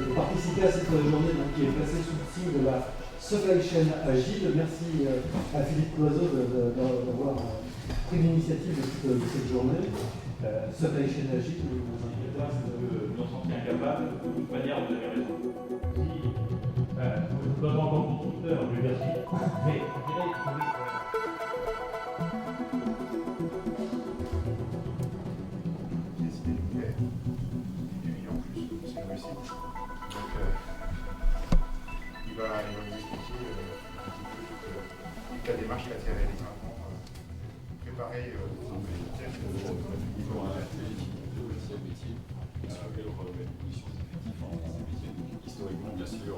de participer à cette journée donc, qui est placée sous le signe de la Supply Chain Agile. Merci à Philippe Loiseau d'avoir pris l'initiative de cette journée. Supply Chain Agile, vous inquiétez pas, de nous sentir incapables, de toute manière, vous avez raison. Si, je ne suis pas encore constructeur, je vais dire si, mais je dirais que décidé de faire 10 millions plus, c'est une réussite. Donc, il va nous expliquer toute la démarche qui a été réalisée maintenant, préparer historiquement, bien sûr,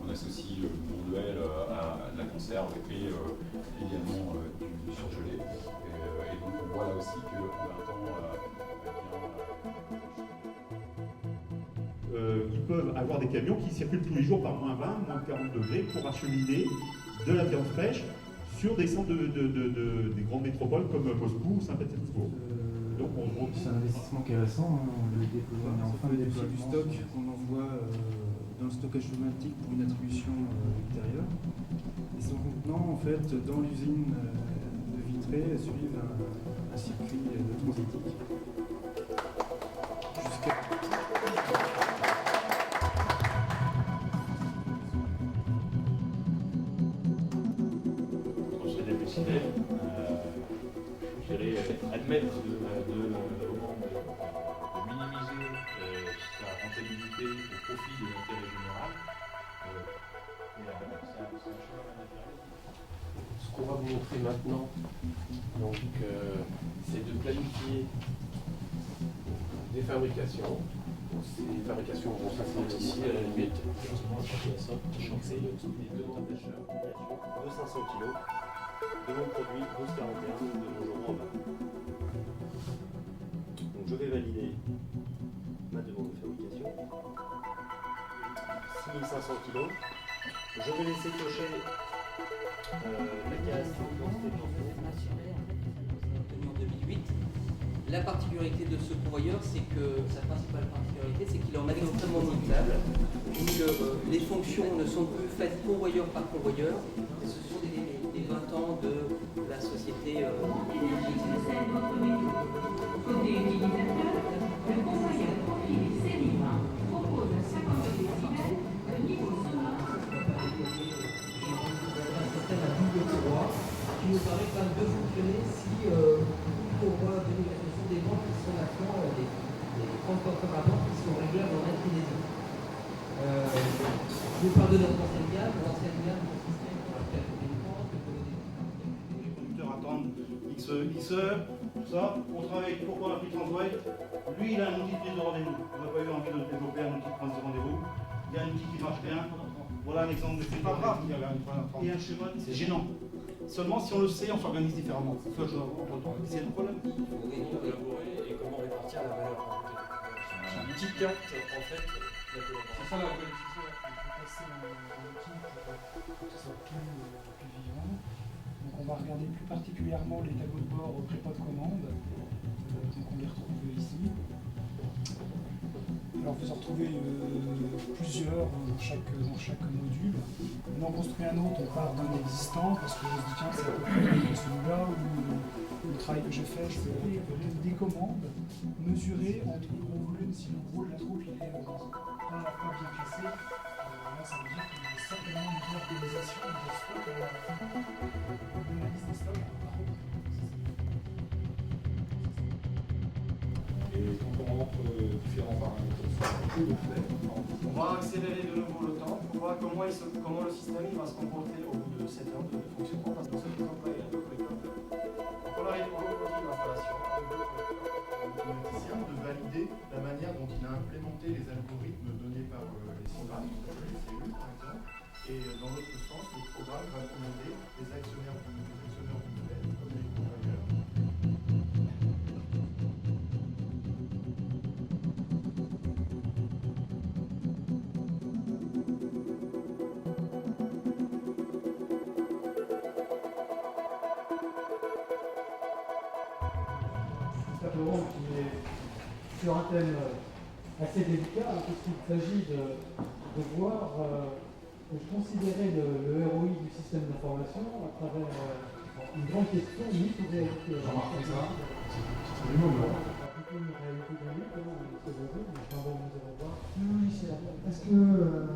on associe le monde duel à la conserve et également du surgelé. Et donc on voit là aussi que ils peuvent avoir des camions qui circulent tous les jours par moins 20, moins 40 degrés pour acheminer de la viande fraîche sur des centres des grandes métropoles comme Moscou ou Saint-Pétersbourg. Donc c'est un investissement qui est récent, hein, on le déploie, on est en fin de déploiement. Du stock qu'on envoie dans le stockage pneumatique pour une attribution ultérieure. Et ces contenants, en fait, dans l'usine de Vitré, suivent un circuit de transitique. on serait décidé, je dirais, admettre de minimiser sa rentabilité au profit de l'intérêt général. C'est un chemin naturel. Ce qu'on va vous montrer maintenant, donc, c'est de planifier des fabrications. Ces fabrications vont s'inscrire ici à la limite. C'est les deux grandes d'achat de 500 kg de mon produit 1241 de Bonjour Romain. Donc je vais valider ma demande de fabrication. 6500 kg. Je vais laisser cocher la case d'identité en 2008. La particularité de ce convoyeur, c'est que sa principale particularité, c'est qu'il est en extrêmement modulable. Donc les fonctions ne sont plus faites convoyeur par convoyeur. Ce sont des 20 ans de la société. Côté utilisateur, le convoyeur profilé Célima propose à 52 décibels le niveau sonore. un système à double tiroir qui nous permet quand même de fonctionner si pour venir des vents qui sont maintenant des transporteurs à vent qui sont réglables en inclinaison. Je vous parle de notre ancienne gamme, mon système pour la calculer les pentes, les conducteurs attendent X heures, tout ça. On travaille pourquoi on a pris Transway. Lui, il a un outil de prise de rendez-vous. On n'a pas eu envie de développer un outil de prise de rendez-vous. Il y a un outil qui marche bien. Voilà un exemple de c'est pas grave. Il y a un schéma, c'est gênant. Seulement si on le sait, on s'organise différemment. C'est le problème. Il faut collaborer et comment répartir la valeur. C'est un outil de carte, en fait, la collaboration. C'est ça la bonne, c'est ça. Il faut passer un outil pour que ce soit plus vivant. Donc on va regarder plus particulièrement les tableaux de bord au pré-pas de commande. Donc on les retrouve ici. Alors vous en retrouvez plusieurs dans chaque module. On en construit un autre, on part d'un existant parce que je me dis tiens c'est à peu près celui-là ou le travail que j'ai fait, je peux récupérer des commandes, mesurer entre le gros volume, si le gros de la troupe il est pas bien classé, là ça veut dire qu'il y a certainement une réorganisation de stock, l'analyse des stocks par contre. Et donc on rentre différents paramètres on va accélérer de nouveau le temps pour voir comment le système va se comporter au bout de 7 heures de fonctionnement parce que pour cet exemple-là, il y a deux collecteurs. Donc on arrive au produit d'installation avec deux collecteurs automaticiens de valider la manière dont il a implémenté les algorithmes donnés par les programmes, les cellules par exemple. Et dans l'autre sens, le programme va commander les actionnaires du modèle comme les convoyeurs. Simplement qui est sur un thème assez délicat, hein, puisqu'il s'agit de voir, de considérer le ROI du système d'information à travers une grande question, mythe ou réalité. Remarquez ça. C'est une réalité dynamique, comment on se résout, mais enfin bon, vous allez voir. Le logiciel, est-ce que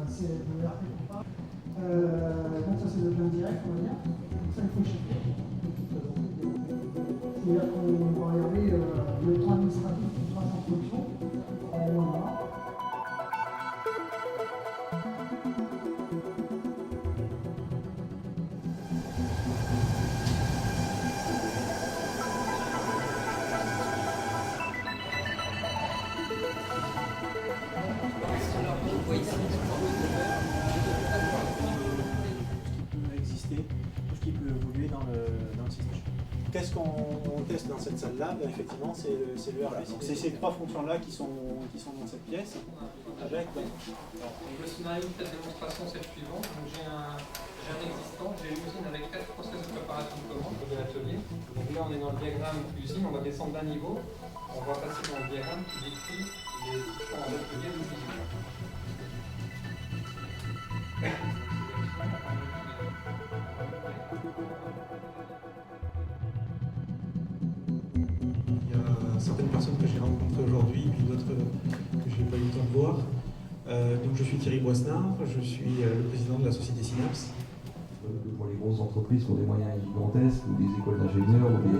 c'est de l'ERP ou pas? Donc ça c'est le plein direct, on va dire. Ça il faut chercher. C'est-à-dire qu'on va regarder le temps administratif qui passe en production pour aller loin là. Exister, tout ce qui peut évoluer dans le système. Qu'est-ce qu'on teste dans cette salle-là? Ben, effectivement, c'est le RP. Donc c'est ces trois fonctions-là qui sont dans cette pièce. Avec, Donc le scénario de cette démonstration c'est le suivant. Donc j'ai un existant, j'ai une usine avec 4 process de préparation de commandes de l'atelier. Donc là on est dans le diagramme usine, on va descendre d'un niveau, on va passer dans le diagramme qui décrit les différents ateliers de l'usine. il y a certaines personnes que j'ai rencontrées aujourd'hui, puis d'autres que je n'ai pas eu le temps de voir. Donc je suis Thierry Boisnard, je suis le président de la société Synapse. Pour les grosses entreprises qui ont des moyens gigantesques ou des écoles d'ingénieurs ou des...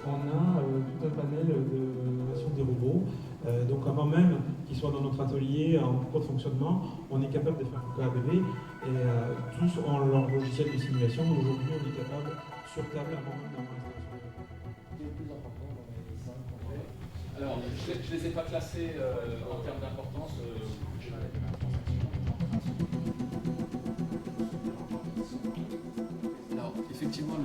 On a tout un panel de versions des robots. Donc avant même qu'ils soient dans notre atelier en cours de fonctionnement, on est capable de faire un KBB et tous ont leur logiciel de simulation. Aujourd'hui, on est capable sur table avant même d'avoir l'installation. Le plus important dans les 5 projets. Alors, je ne les ai pas classés en termes d'importance. Alors, effectivement,